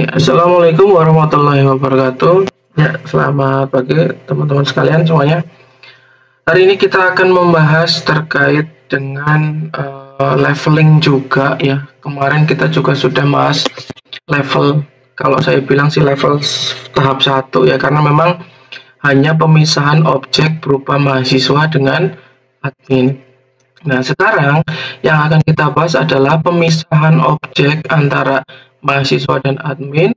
Assalamualaikum warahmatullahi wabarakatuh. Ya, selamat pagi teman-teman sekalian semuanya. Hari ini kita akan membahas terkait dengan leveling juga ya. Kemarin kita juga sudah bahas level, kalau saya bilang sih level tahap 1 ya, karena memang hanya pemisahan objek berupa mahasiswa dengan admin. Nah, sekarang yang akan kita bahas adalah pemisahan objek antara mahasiswa dan admin,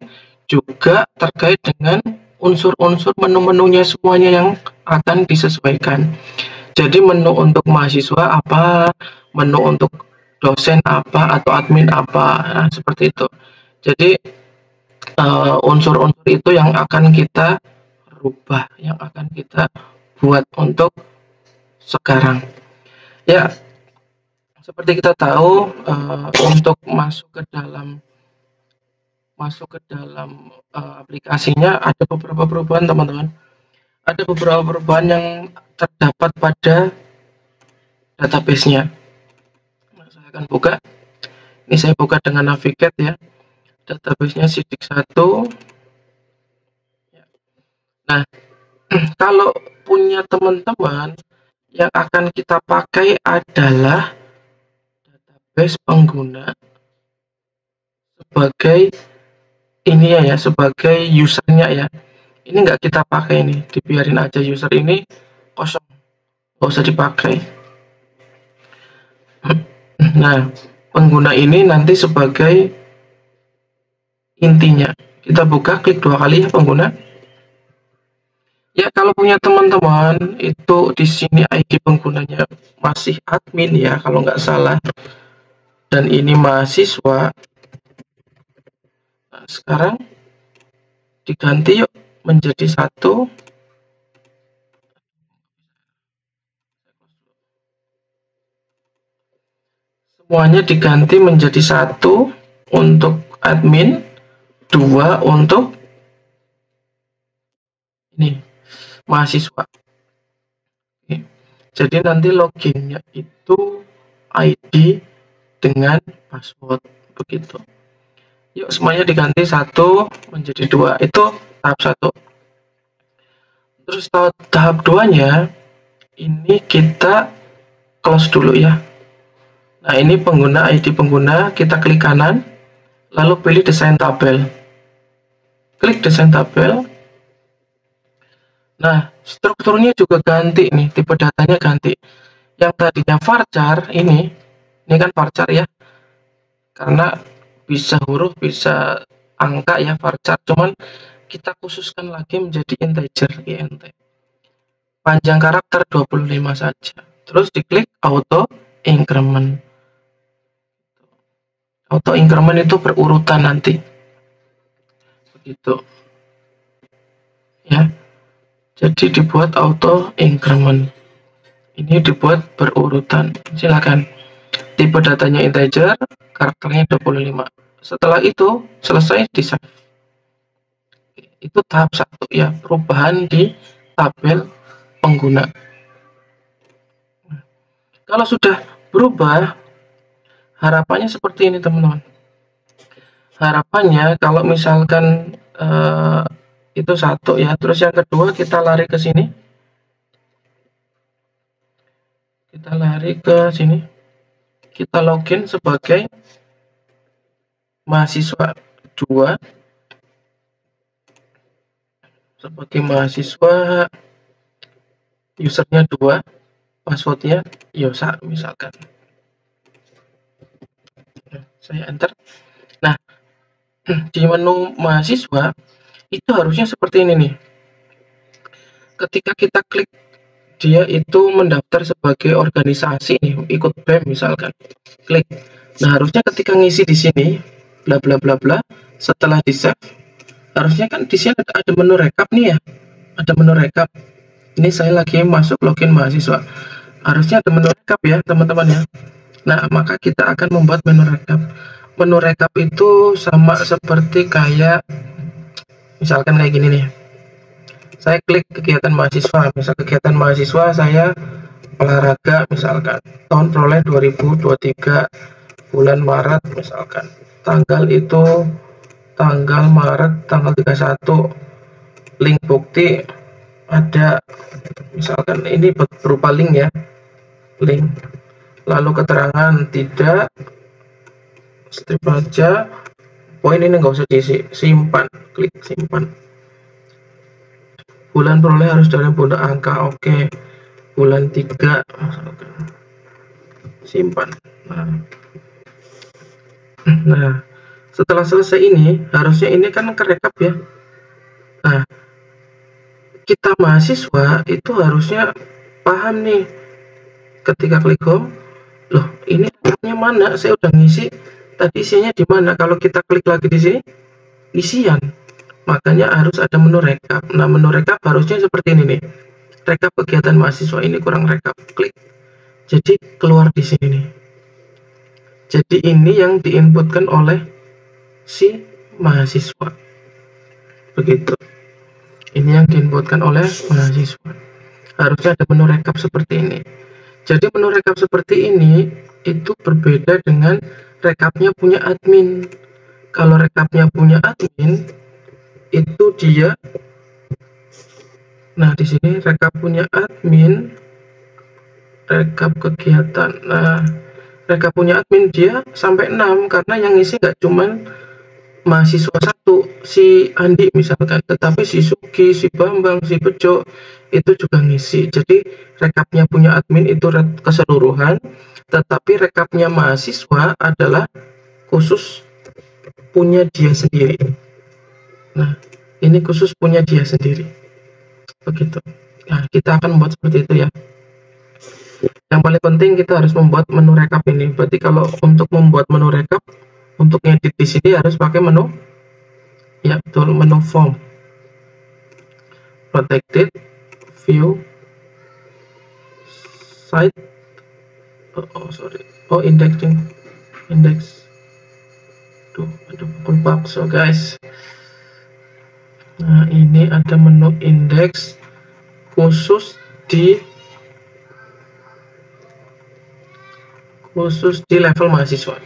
juga terkait dengan unsur-unsur menu-menunya semuanya yang akan disesuaikan. Jadi menu untuk mahasiswa apa, menu untuk dosen apa, atau admin apa, nah, seperti itu. Jadi unsur-unsur itu yang akan kita rubah, yang akan kita buat untuk sekarang. Ya, seperti kita tahu, untuk masuk ke dalam aplikasinya ada beberapa perubahan, teman-teman. Ada beberapa perubahan yang terdapat pada database-nya. Nah, saya akan buka. Ini saya buka dengan Navigate ya. Database-nya Sidik 1. Nah, kalau punya teman-teman, yang akan kita pakai adalah database pengguna sebagai ini ya, sebagai usernya ya. Ini nggak kita pakai, ini dibiarin aja, user ini kosong, nggak usah dipakai. Nah, pengguna ini nanti sebagai intinya. Kita buka, klik 2 kali ya pengguna. Ya, kalau punya teman-teman itu di sini ID penggunanya masih admin ya, kalau nggak salah, dan ini mahasiswa. Nah, sekarang diganti yuk menjadi 1. Semuanya diganti menjadi 1 untuk admin, 2 untuk ini mahasiswa. Oke. Jadi nanti loginnya itu ID dengan password, begitu. Yuk semuanya diganti 1 menjadi 2, itu tahap 1. Terus tahap 2-nya ini kita close dulu ya. Nah, ini pengguna, ID pengguna, kita klik kanan, lalu pilih desain tabel. Klik desain tabel. Nah, strukturnya juga ganti nih, tipe datanya ganti. Yang tadinya varchar ini kan varchar ya, karena bisa huruf, bisa angka ya varchar, cuman kita khususkan lagi menjadi integer, int. Panjang karakter 25 saja. Terus diklik auto increment. Auto increment itu berurutan nanti. Begitu. Ya. Jadi dibuat auto increment. Ini dibuat berurutan. Silakan. Tipe datanya integer, karakternya 25. Setelah itu selesai di save. Itu tahap 1 ya, perubahan di tabel pengguna. Kalau sudah berubah, harapannya seperti ini teman-teman. Harapannya kalau misalkan itu 1 ya, terus yang kedua kita lari ke sini. Kita lari ke sini. Kita login sebagai mahasiswa 2. Sebagai mahasiswa, usernya 2, passwordnya Yosa misalkan. Nah, saya enter. Nah, di menu mahasiswa itu harusnya seperti ini nih. Ketika kita klik, dia itu mendaftar sebagai organisasi nih, ikut BEM misalkan. Klik. Nah, harusnya ketika ngisi di sini bla bla bla bla, setelah di save, harusnya kan di sini ada menu rekap nih ya. Ada menu rekap. Ini saya lagi masuk login mahasiswa. Harusnya ada menu rekap ya, teman-teman ya. Nah, maka kita akan membuat menu rekap. Menu rekap itu sama seperti kayak misalkan kayak gini nih. Saya klik kegiatan mahasiswa, misal kegiatan mahasiswa saya olahraga misalkan, tahun perolehan 2023 bulan Maret misalkan, tanggal itu tanggal Maret tanggal 31, link bukti ada, misalkan ini berupa link ya, link, lalu keterangan tidak, strip aja, poin ini nggak usah diisi, simpan, klik simpan. Bulan peroleh harus dalam bentuk angka, oke. Bulan 3 simpan. Nah, setelah selesai ini harusnya ini kan kerekap ya. Nah, kita mahasiswa itu harusnya paham nih, ketika klik home, loh ini rekapnya mana, saya udah ngisi tadi, isinya di mana. Kalau kita klik lagi di sini isian, makanya harus ada menu rekap. Nah, menu rekap harusnya seperti ini nih, rekap kegiatan mahasiswa, ini kurang rekap, klik, jadi keluar di sini nih. Jadi ini yang diinputkan oleh si mahasiswa, begitu. Ini yang diinputkan oleh mahasiswa. Harusnya ada menu rekap seperti ini. Jadi menu rekap seperti ini itu berbeda dengan rekapnya punya admin. Kalau rekapnya punya admin itu dia, nah di sini rekap punya admin, rekap kegiatan. Nah, rekap punya admin dia sampai 6 karena yang ngisi nggak cuman mahasiswa satu, si Andi misalkan, tetapi si Suki, si Bambang, si Bejo itu juga ngisi. Jadi rekapnya punya admin itu keseluruhan, tetapi rekapnya mahasiswa adalah khusus punya dia sendiri. Nah, ini khusus punya dia sendiri, begitu. Nah, kita akan membuat seperti itu ya. Yang paling penting kita harus membuat menu rekap ini. Berarti kalau untuk membuat menu rekap, untuk ngedit di sini harus pakai menu, ya betul, menu form, protected, view, site, indexing, index. Aduh, lupa so guys. Nah, ini ada menu index khusus di level mahasiswa.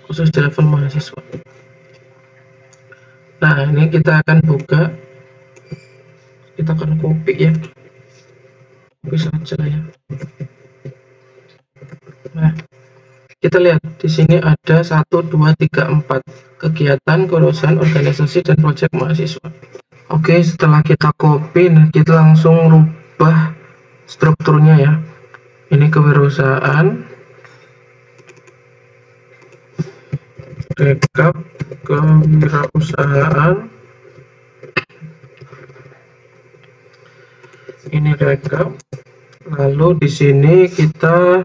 Khusus di level mahasiswa. Nah, ini kita akan buka, kita akan copy ya, copy saja ya. Nah, kita lihat di sini ada 1, 2, 3, 4 kegiatan, keurusan, organisasi, dan proyek mahasiswa. Oke, setelah kita copy, nah kita langsung rubah strukturnya ya. Ini kewirausahaan, rekap kewirausahaan, ini rekap, lalu di sini kita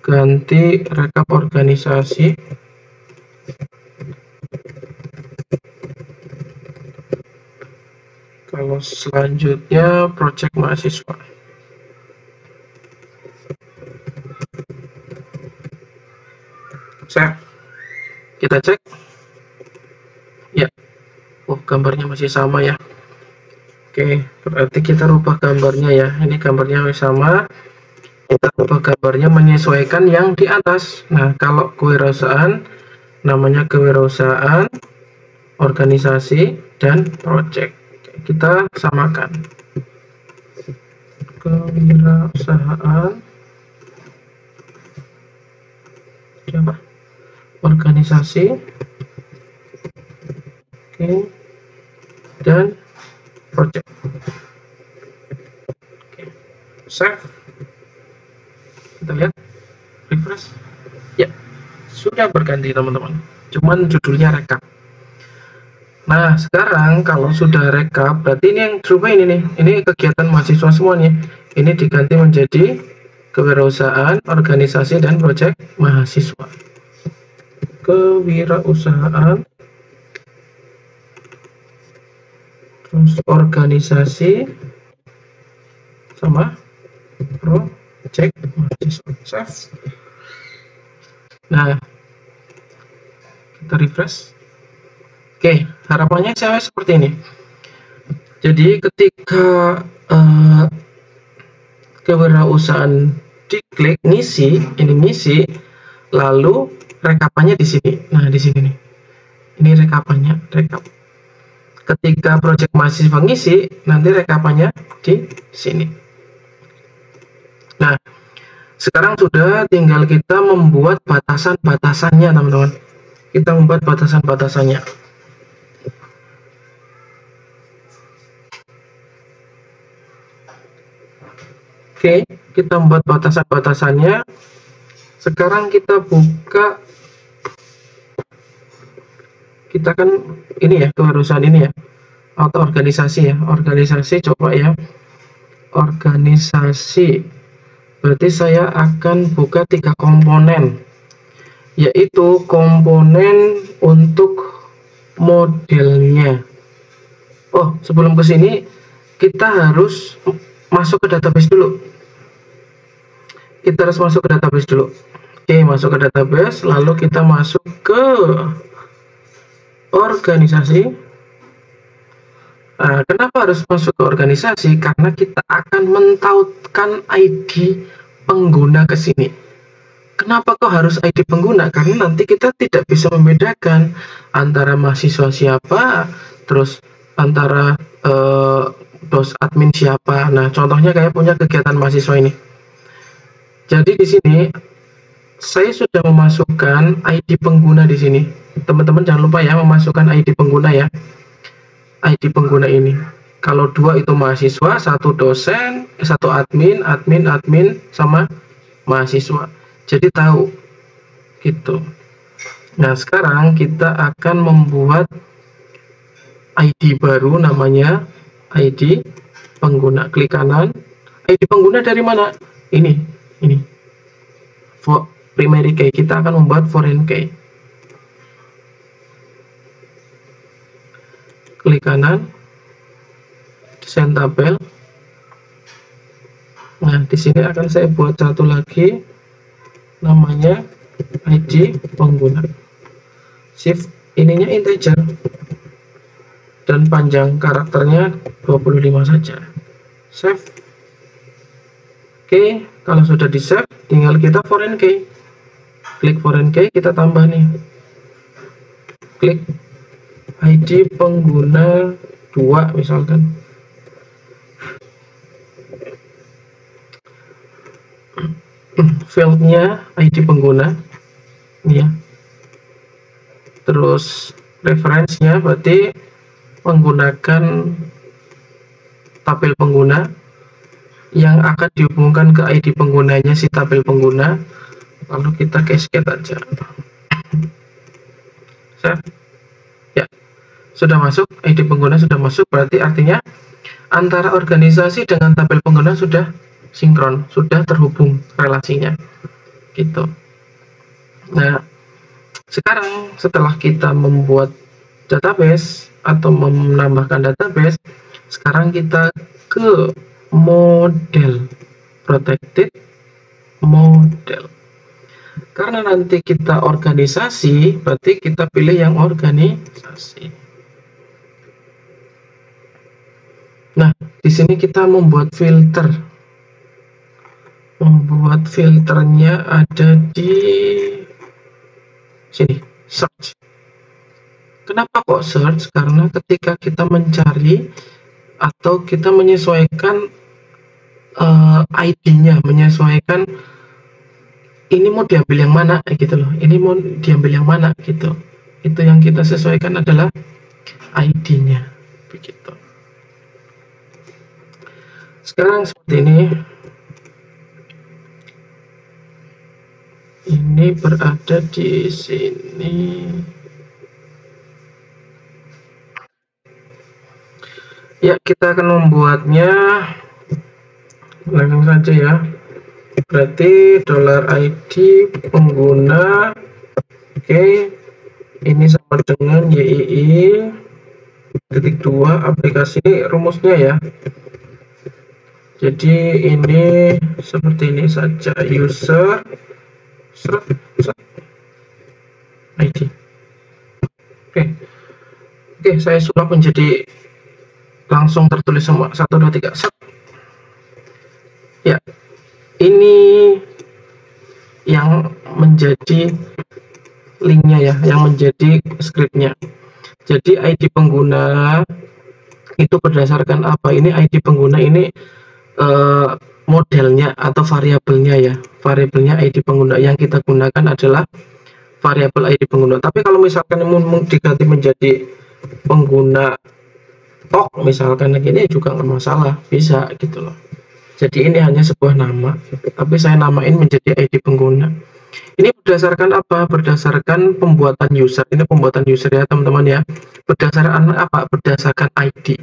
ganti rekap organisasi, kalau selanjutnya proyek mahasiswa. Save, kita cek ya, gambarnya masih sama ya. Oke, berarti kita rubah gambarnya ya. Ini gambarnya sama, kita rubah gambarnya menyesuaikan yang di atas. Nah, kalau kewirausahaan namanya kewirausahaan, organisasi, dan project. Kita samakan, kewirausahaan, apa? Organisasi, oke, dan project. Oke, save, kita lihat, refresh ya, sudah berganti teman-teman, cuman judulnya rekap. Nah, sekarang kalau sudah rekap, berarti ini yang berubah ini nih, ini kegiatan mahasiswa semuanya, ini diganti menjadi kewirausahaan, organisasi, dan proyek mahasiswa. Kewirausahaan, terus organisasi, sama proyek mahasiswa. Save. Nah, kita refresh. Oke, harapannya saya seperti ini. Jadi ketika kewirausahaan diklik ngisi, ini ngisi, lalu rekapannya di sini. Nah, di sini nih. Ini rekapannya, rekap. Ketika project mahasiswa ngisi, nanti rekapannya di sini. Nah, sekarang sudah tinggal kita membuat batasan-batasannya, teman-teman. Kita membuat batasan-batasannya. Oke, kita membuat batasan-batasannya. Sekarang kita buka, kita kan ini ya, keharusan ini ya, atau organisasi ya, organisasi, coba ya, organisasi. Berarti saya akan buka 3 komponen, yaitu komponen untuk modelnya. Oh, sebelum ke sini kita harus masuk ke database dulu. Kita harus masuk ke database dulu. Oke, masuk ke database, lalu kita masuk ke organisasi. Nah, kenapa harus masuk ke organisasi? Karena kita akan mentautkan ID pengguna ke sini. Kenapa kok harus ID pengguna? Karena nanti kita tidak bisa membedakan antara mahasiswa siapa, terus antara dos admin siapa. Nah, contohnya kayak punya kegiatan mahasiswa ini. Jadi di sini saya sudah memasukkan ID pengguna di sini. Teman-teman jangan lupa ya memasukkan ID pengguna ya. ID pengguna ini. Kalau 2 itu mahasiswa, 1 dosen, 1 admin, sama mahasiswa. Jadi tahu gitu. Nah, sekarang kita akan membuat ID baru, namanya ID pengguna. Klik kanan. ID pengguna dari mana? Ini. Primary key. Kita akan membuat foreign key. Klik kanan, desain tabel. Nah, di sini akan saya buat satu lagi, namanya ID pengguna. Shift ininya integer dan panjang karakternya 25 saja. Save. Oke, kalau sudah di save, tinggal kita foreign key. Klik foreign key, kita tambah nih. Klik ID pengguna 2 misalkan. Fieldnya ID pengguna ini ya. Terus referensinya berarti menggunakan tabel pengguna yang akan dihubungkan ke ID penggunanya si tabel pengguna. Lalu kita cascade aja. Save. Ya, sudah masuk, ID pengguna sudah masuk, berarti artinya antara organisasi dengan tabel pengguna sudah sinkron, sudah terhubung relasinya gitu. Nah, sekarang setelah kita membuat database atau menambahkan database, sekarang kita ke model, protected model. Karena nanti kita organisasi, berarti kita pilih yang organisasi. Nah, di sini kita membuat filter. Membuat filternya ada di sini, search. Kenapa kok search? Karena ketika kita mencari atau kita menyesuaikan ID-nya, menyesuaikan ini mau diambil yang mana gitu loh, ini mau diambil yang mana gitu, itu yang kita sesuaikan adalah ID-nya begitu. Sekarang seperti ini berada di sini. Ya, kita akan membuatnya langsung saja ya. Berarti $ID pengguna, oke, ini sama dengan YII titik 2 aplikasi, rumusnya ya. Jadi ini seperti ini saja, user ID. Oke, saya sulap menjadi langsung tertulis semua 1 2 3 set. Ya, ini yang menjadi linknya ya, yang menjadi scriptnya. Jadi ID pengguna itu berdasarkan apa? Ini ID pengguna ini modelnya atau variabelnya ya. Variabelnya ID pengguna yang kita gunakan adalah variabel ID pengguna. Tapi kalau misalkan mau diganti menjadi pengguna tok misalkan gini juga nggak masalah, bisa gitu loh. Jadi ini hanya sebuah nama, tapi saya namain menjadi ID pengguna. Ini berdasarkan apa? Berdasarkan pembuatan user. Ini pembuatan user ya teman-teman ya. Berdasarkan apa? Berdasarkan ID.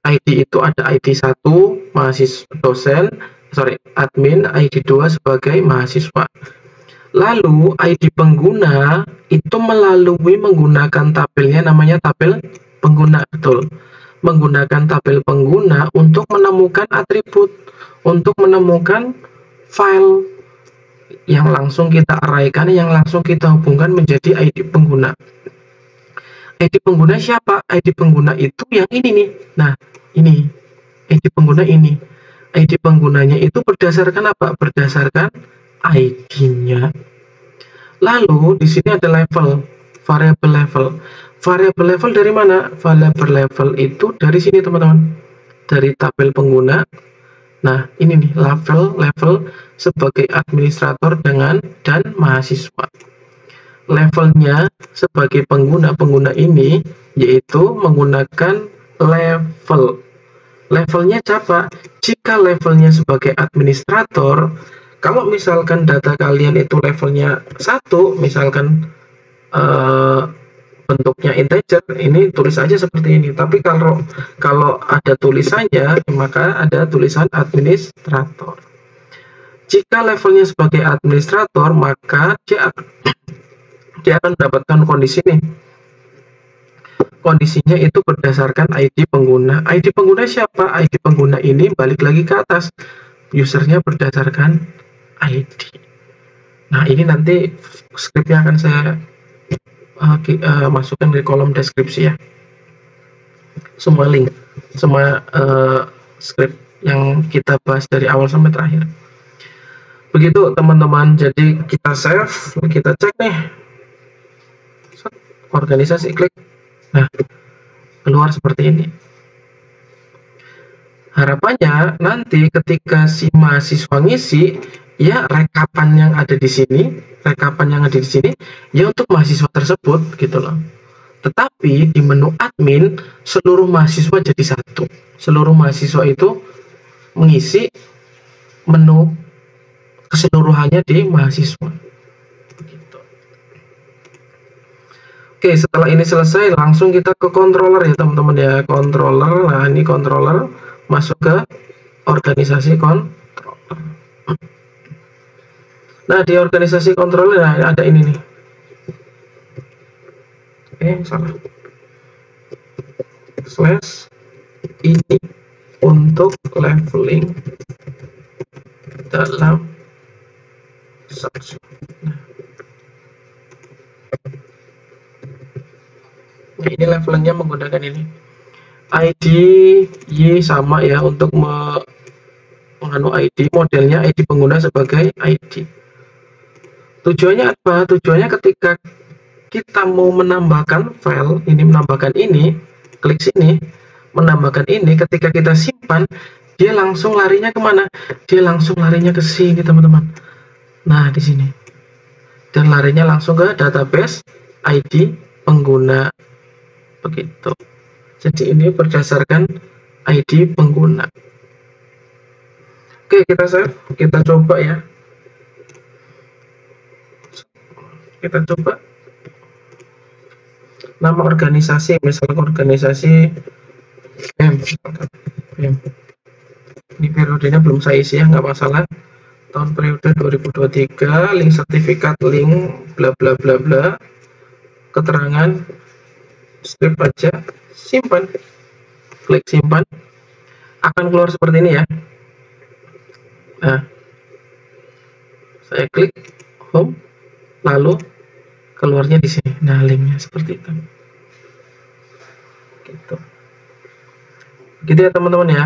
ID itu ada ID 1 mahasiswa dosen, admin, ID 2 sebagai mahasiswa. Lalu ID pengguna itu melalui menggunakan tabelnya, namanya tabel pengguna, betul. Menggunakan tabel pengguna untuk menemukan atribut, untuk menemukan file yang langsung kita arraykan, yang langsung kita hubungkan menjadi ID pengguna. ID pengguna siapa? ID pengguna itu yang ini nih. Nah, ini ID pengguna ini. ID penggunanya itu berdasarkan apa? Berdasarkan ID-nya. Lalu di sini ada level, variabel level. Variabel level dari mana? Variabel level itu dari sini teman-teman. Dari tabel pengguna. Nah, ini nih level sebagai administrator dan mahasiswa. Levelnya sebagai pengguna ini yaitu menggunakan level. Levelnya siapa? Jika levelnya sebagai administrator, kalau misalkan data kalian itu levelnya 1, misalkan bentuknya integer, ini tulis aja seperti ini. Tapi kalau ada tulisannya, maka ada tulisan administrator. Jika levelnya sebagai administrator, maka dia akan mendapatkan kondisi nih. Kondisinya itu berdasarkan ID pengguna. ID pengguna siapa? ID pengguna ini balik lagi ke atas. Usernya berdasarkan ID. Nah, ini nanti scriptnya akan saya masukkan di kolom deskripsi ya. Semua link, semua script yang kita bahas dari awal sampai terakhir. Begitu teman-teman. Jadi kita save, kita cek nih. Organisasi, klik. Nah, keluar seperti ini. Harapannya nanti ketika si mahasiswa ngisi, ya rekapan yang ada di sini, ya untuk mahasiswa tersebut gitu loh. Tetapi di menu admin seluruh mahasiswa jadi satu. Seluruh mahasiswa itu mengisi menu keseluruhannya di mahasiswa. Begitu. Oke, setelah ini selesai langsung kita ke controller ya teman-teman ya. Controller, nah ini controller, masuk ke organisasi controller. Nah, di organisasi controller nah, ada ini nih. Salah. Slash ini untuk leveling dalam section. Nah, ini levelingnya menggunakan ini. ID Y sama ya untuk menganu ID, modelnya ID pengguna sebagai ID. Tujuannya apa? Tujuannya ketika kita mau menambahkan file, klik sini, menambahkan ini, ketika kita simpan, dia langsung larinya kemana? Dia langsung larinya ke sini teman-teman. Nah, di sini. Dan larinya langsung ke database ID pengguna. Begitu. Jadi ini berdasarkan ID pengguna. Oke, kita save, kita coba ya. Kita coba nama organisasi, misalnya organisasi BEM. Ini periodenya belum saya isi ya, nggak masalah. Tahun periode 2023, link sertifikat, link bla bla bla bla, keterangan, script aja, simpan, klik simpan, akan keluar seperti ini ya. Nah, saya klik home, lalu keluarnya di sini. Nah, linknya seperti itu. Gitu ya teman-teman ya.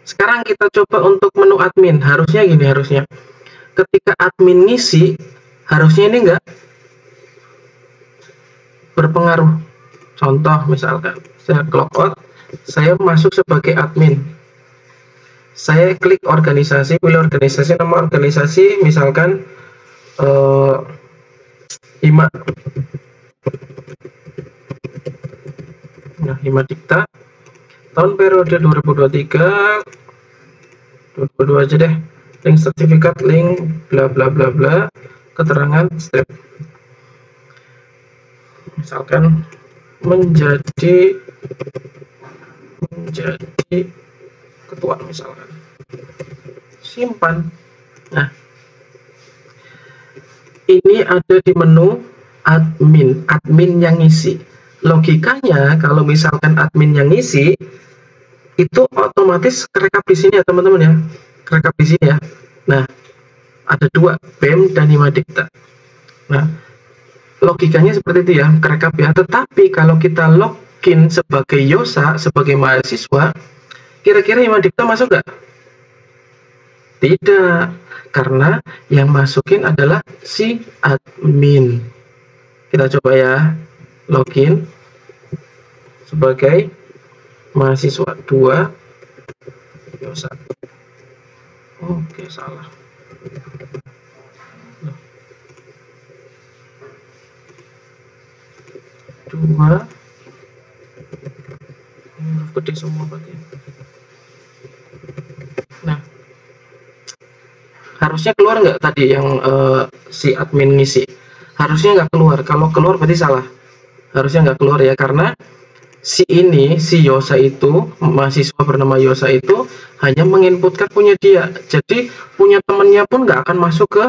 Sekarang kita coba untuk menu admin. Harusnya gini, harusnya ketika admin ngisi, harusnya ini enggak berpengaruh. Contoh misalkan, saya logout, saya masuk sebagai admin. Saya klik organisasi, pilih organisasi, nama organisasi misalkan Hima. Nah, Himadikta. Tahun periode 2023, 2022 aja deh. Link sertifikat, link bla bla bla bla, keterangan step. Misalkan menjadi ketua misalkan. Simpan. Nah, ini ada di menu admin yang ngisi. Logikanya kalau misalkan admin yang ngisi itu otomatis kerekap di sini ya teman-teman ya, kerekap di sini ya. Nah, ada dua, BEM dan Himadikta. Nah, logikanya seperti itu ya, kerekap ya. Tetapi kalau kita login sebagai Yosa, sebagai mahasiswa, kira-kira Himadikta masuk nggak? Tidak, karena yang masukin adalah si admin. Kita coba ya, login sebagai mahasiswa 2 Yosa. Oke, salah. Dua gede semua berarti. Nah, harusnya keluar nggak tadi yang si admin ngisi? Harusnya nggak keluar. Kalau keluar berarti salah. Harusnya nggak keluar ya, karena si Yosa itu, mahasiswa bernama Yosa itu hanya menginputkan punya dia. Jadi punya temennya pun nggak akan masuk ke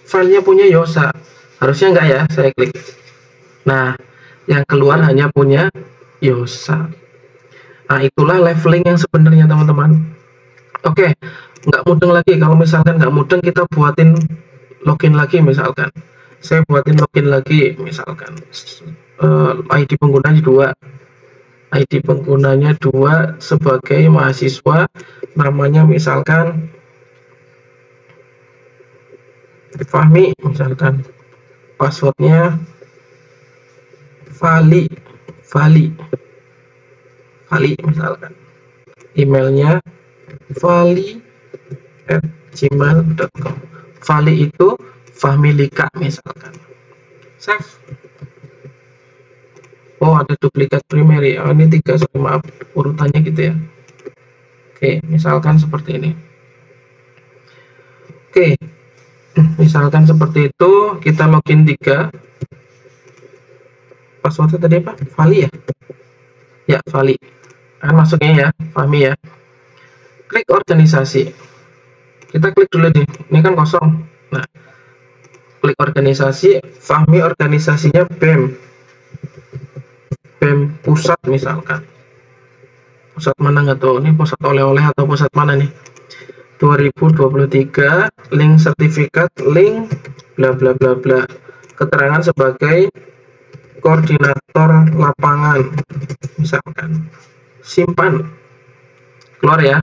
filenya punya Yosa. Harusnya nggak ya, saya klik. Nah, yang keluar hanya punya Yosa. Nah, itulah leveling yang sebenarnya teman-teman. Oke, nggak mudeng lagi. Kalau misalkan nggak mudeng, kita buatin login lagi misalkan. Saya buatin login lagi misalkan. ID penggunanya 2. ID penggunanya 2 sebagai mahasiswa, namanya misalkan Fahmi misalkan. Passwordnya Vali misalkan. Emailnya vali@gmail.com. Vali itu Fahmilika misalkan. Save. Oh, ada duplikat primary. Oh, ini 3, sorry, maaf urutannya gitu ya. Oke, misalkan seperti ini. Oke, misalkan seperti itu, kita login 3. Passwordnya tadi apa? Vali ya? Ya, Vali. Kan masuknya ya, Fahmi ya. Klik organisasi. Kita klik dulu nih, ini kan kosong. Nah, klik organisasi, Fahmi organisasinya BEM pusat misalkan. Pusat mana nggak tahu, ini pusat oleh-oleh atau pusat mana nih? 2023, link sertifikat, link bla bla bla bla. Keterangan sebagai koordinator lapangan misalkan. Simpan. Keluar ya.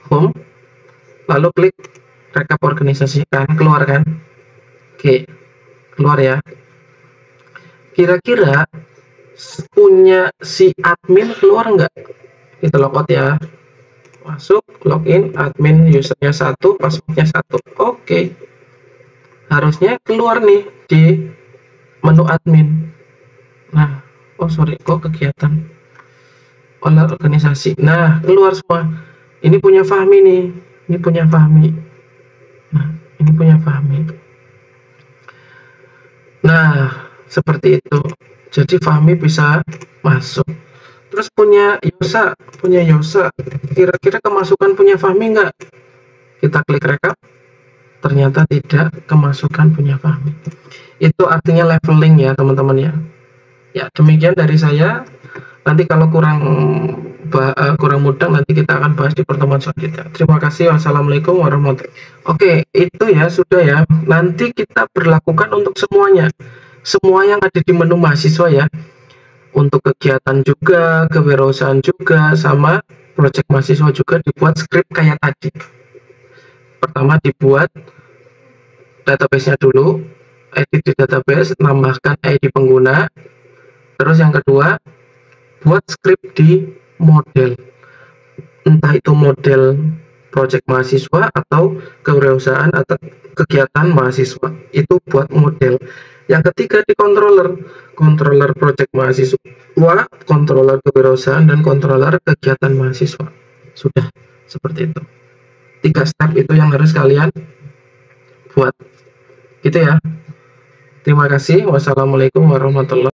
Home. Lalu klik rekap organisasi, kan keluar kan. Oke, keluar ya. Kira-kira punya si admin keluar nggak? Kita logout ya. Masuk, login, admin usernya 1, passwordnya 1. Oke. Harusnya keluar nih di menu admin. Nah, oh sorry, kok kegiatan oleh organisasi. Nah, keluar semua. Ini punya Fahmi nih. Ini punya Fahmi. Nah, ini punya Fahmi. Nah, seperti itu. Jadi Fahmi bisa masuk. Terus punya Yosa. Kira-kira kemasukan punya Fahmi nggak? Kita klik rekap. Ternyata tidak kemasukan punya Fahmi. Itu artinya leveling ya teman-teman ya. Ya, demikian dari saya. Nanti kalau kurang mudeng, nanti kita akan bahas di pertemuan selanjutnya. Terima kasih. Wassalamualaikum warahmatullahi wabarakatuh. Oke, itu ya sudah ya. Nanti kita berlakukan untuk semuanya. Semua yang ada di menu mahasiswa ya. Untuk kegiatan juga, kewirausahaan juga, sama project mahasiswa juga dibuat script kayak tadi. Pertama dibuat database-nya dulu, edit di database, nambahkan ID pengguna, Terus yang kedua, buat script di model, entah itu model project mahasiswa atau kewirausahaan atau kegiatan mahasiswa, itu buat model. Yang ketiga di controller project mahasiswa, controller kewirausahaan, dan controller kegiatan mahasiswa. Sudah seperti itu. 3 step itu yang harus kalian buat. Gitu ya. Terima kasih. Wassalamualaikum warahmatullahi wabarakatuh.